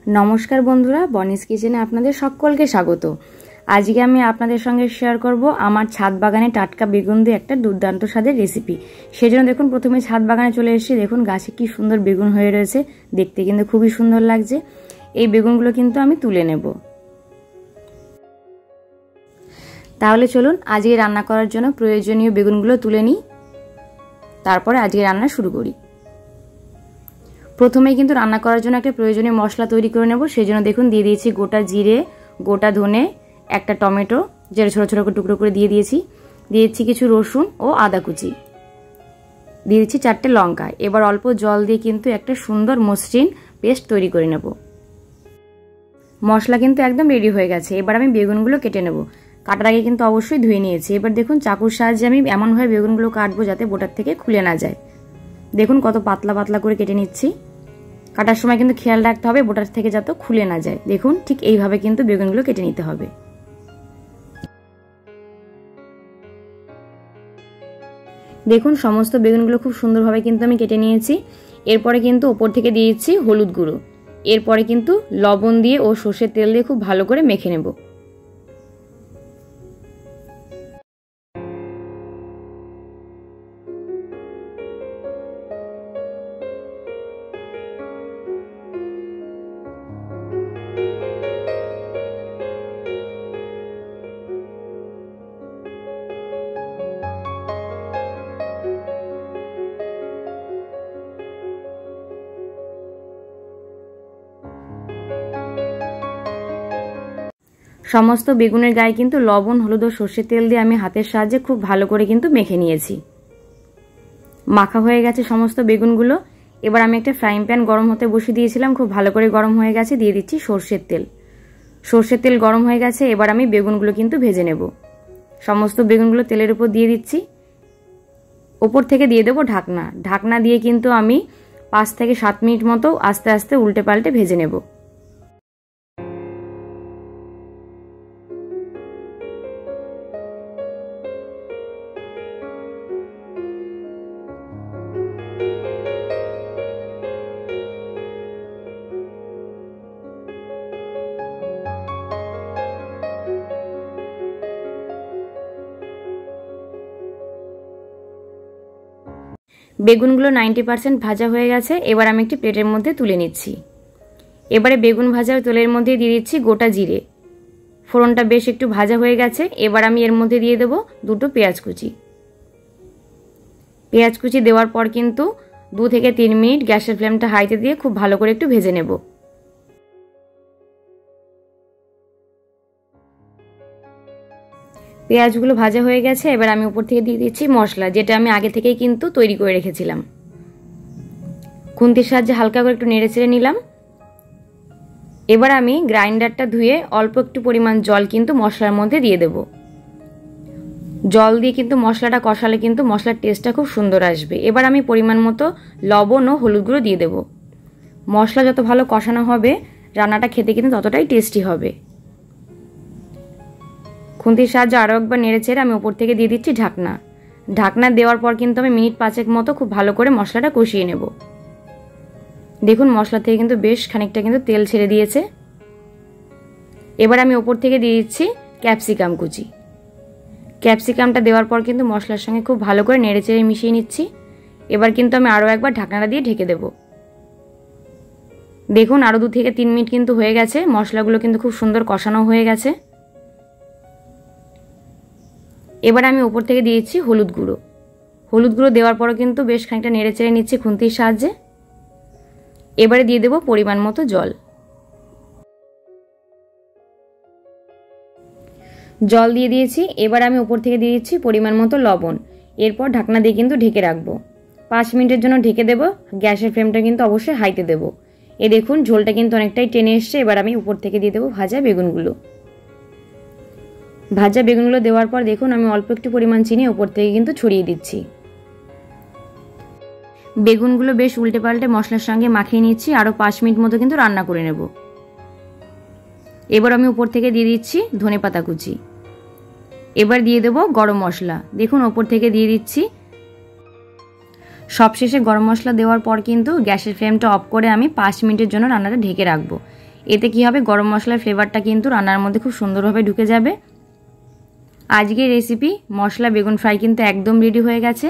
नमस्कार बंधुरा बनिस किचेने आपनादेर सकलके स्वागत। आजके आमि आपनादेर संगे शेयर करब आमार छाद बागाने टाटका बेगुन दिये एकटा दुर्दान्त स्वादेर रेसिपि। सेजोन्नो देखुन प्रथमे छाद बागाने चले एसेछि, देखुन गाছে कि सुंदर बेगुन हये रयेछे, देखते किन्तु खुबই सुंदर लागছে। এই বেগুনগুলো কিন্তু আমি তুলে নেব। তাহলে চলুন আজকে রান্না করার জন্য প্রয়োজনীয় বেগুনগুলো তুলে নিই, তারপরে আজকে রান্না শুরু করি। প্রথমে কিন্তু রান্না করার জন্য একটা প্রয়োজনীয় মশলা তৈরি করে নেব। সেজন্য দেখুন দিয়ে দিয়েছি গোটা জিরে, গোটা ধনে, একটা টমেটো যেটা ছোট ছোট করে টুকরো করে দিয়ে দিয়েছি কিছু রসুন ও আদা কুচি, দিয়ে দিচ্ছি 4টে লঙ্কা। এবার অল্প জল দিয়ে কিন্তু একটা সুন্দর মসৃণ পেস্ট তৈরি করে নেব। মশলা কিন্তু একদম রেডি হয়ে গেছে। এবার আমি বেগুনগুলো কেটে নেব। কাটার আগে কিন্তু অবশ্যই ধুয়ে নিয়েছি। এবার দেখুন চাকুর সাহায্যে আমি এমনভাবে বেগুনগুলো কাটবো যাতে বোটার থেকে খুলে না যায়। দেখুন কত পাতলা পাতলা করে কেটে নিচ্ছি। কাটার সময় কিন্তু খেয়াল রাখতে হবে বোটার থেকে যাতে খুলে না যায়। দেখুন ঠিক এইভাবে কিন্তু বেগুনগুলো কেটে নিতে হবে। দেখুন সমস্ত বেগুনগুলো খুব সুন্দরভাবে কিন্তু আমি কেটে নিয়েছি। এরপরে কিন্তু উপর থেকে দিয়েছি হলুদ গুঁড়ো। এরপরে কিন্তু লবণ দিয়ে ও সর্ষের তেল দিয়ে খুব ভালো করে মেখে নেব। সমস্ত বেগুনের গায়ে কিন্তু লবণ, হলুদ ও সর্ষের তেল দিয়ে আমি হাতের সাহায্যে খুব ভালো করে কিন্তু মেখে নিয়েছি। মাখা হয়ে গেছে সমস্ত বেগুনগুলো। এবার আমি একটা ফ্রাইং প্যান গরম হতে বসিয়ে দিয়েছিলাম, খুব ভালো করে গরম হয়ে গেছে। দিয়ে দিচ্ছি সর্ষের তেল। সর্ষের তেল গরম হয়ে গেছে। এবার আমি বেগুনগুলো কিন্তু ভেজে নেব। সমস্ত বেগুনগুলো তেলের উপর দিয়ে দিচ্ছি। ওপর থেকে দিয়ে দেবো ঢাকনা। ঢাকনা দিয়ে কিন্তু আমি 5 থেকে 7 মিনিট মতো আস্তে আস্তে উল্টে পাল্টে ভেজে নেব। বেগুনগুলো 90% ভাজা হয়ে গেছে। এবার আমি একটি প্লেটের মধ্যে তুলে নিচ্ছি। এবারে বেগুন ভাজা তেলের মধ্যে দিয়ে দিচ্ছি গোটা জিরে। ফোড়নটা বেশ একটু ভাজা হয়ে গেছে। এবার আমি এর মধ্যে দিয়ে দেব 2টো পেঁয়াজ কুচি। পেঁয়াজ কুচি দেওয়ার পর কিন্তু 2 থেকে 3 মিনিট গ্যাসের ফ্লেমটা হাইতে দিয়ে খুব ভালো করে একটু ভেজে নেব। পেঁয়াজগুলো ভাজা হয়ে গেছে। এবার আমি উপর থেকে দিয়ে দিচ্ছি মশলা, যেটা আমি আগে থেকেই কিন্তু তৈরি করে রেখেছিলাম। খুন্তির সাহায্যে হালকা করে একটু নেড়ে চেড়ে নিলাম। এবার আমি গ্রাইন্ডারটা ধুয়ে অল্প একটু পরিমাণ জল কিন্তু মশলার মধ্যে দিয়ে দেব। জল দিয়ে কিন্তু মশলাটা কষালে কিন্তু মশলার টেস্টটা খুব সুন্দর আসবে। এবার আমি পরিমাণ মতো লবণ ও হলুদ গুঁড়ো দিয়ে দেব। মশলা যত ভালো কষানো হবে রান্নাটা খেতে কিন্তু ততটাই টেস্টি হবে। খুন্তির সাহায্যে আরও একবার নেড়ে চেড়ে আমি উপর থেকে দিয়ে দিচ্ছি ঢাকনা। ঢাকনা দেওয়ার পর কিন্তু আমি মিনিট 5 মতো খুব ভালো করে মশলাটা কষিয়ে নেব। দেখুন মশলা থেকে কিন্তু বেশ খানিকটা কিন্তু তেল ছেড়ে দিয়েছে। এবার আমি উপর থেকে দিয়ে দিচ্ছি ক্যাপসিকাম কুচি। ক্যাপসিকামটা দেওয়ার পর কিন্তু মশলার সঙ্গে খুব ভালো করে নেড়ে চেড়ে মিশিয়ে নিচ্ছি। এবার কিন্তু আমি আরও একবার ঢাকনাটা দিয়ে ঢেকে দেব। দেখুন আরও 2 থেকে 3 মিনিট কিন্তু হয়ে গেছে। মশলাগুলো কিন্তু খুব সুন্দর কষানো হয়ে গেছে। এবার আমি উপর থেকে দিয়েছি হলুদ গুঁড়ো। হলুদ গুঁড়ো দেওয়ার পরও কিন্তু বেশ খানিকটা নেড়ে চেড়ে নিচ্ছি খুন্তির সাহায্যে। এবারে দিয়ে দেব পরিমাণ মতো জল। জল দিয়ে দিয়েছি। এবার আমি উপর থেকে দিয়ে দিচ্ছি পরিমাণ মতো লবণ। এরপর ঢাকনা দিয়ে কিন্তু ঢেকে রাখবো। 5 মিনিটের জন্য ঢেকে দেব। গ্যাসের ফ্লেমটা কিন্তু অবশ্যই হাইতে দেব। এ দেখুন ঝোলটা কিন্তু অনেকটাই টেনে এসছে। এবার আমি উপর থেকে দিয়ে দেবো ভাজা বেগুনগুলো। ভাজা বেগুনগুলো দেওয়ার পর দেখুন আমি অল্প একটু পরিমাণ চিনি উপর থেকে কিন্তু ছড়িয়ে দিচ্ছি। বেগুনগুলো বেশ উল্টে পাল্টে মশলার সঙ্গে মাখিয়ে নিচ্ছি। আরও 5 মিনিট মতো কিন্তু রান্না করে নেব। এবার আমি উপর থেকে দিয়ে দিচ্ছি ধনেপাতা কুচি। এবার দিয়ে দেব গরম মশলা। দেখুন উপর থেকে দিয়ে দিচ্ছি। সবশেষে গরম মশলা দেওয়ার পর কিন্তু গ্যাসের ফ্লেমটা অফ করে আমি 5 মিনিটের জন্য রান্নাটা ঢেকে রাখবো। এতে কি হবে, গরম মশলার ফ্লেভারটা কিন্তু রান্নার মধ্যে খুব সুন্দরভাবে ঢুকে যাবে। আজকের রেসিপি মশলা বেগুন ফ্রাই কিন্তু একদম রেডি হয়ে গেছে।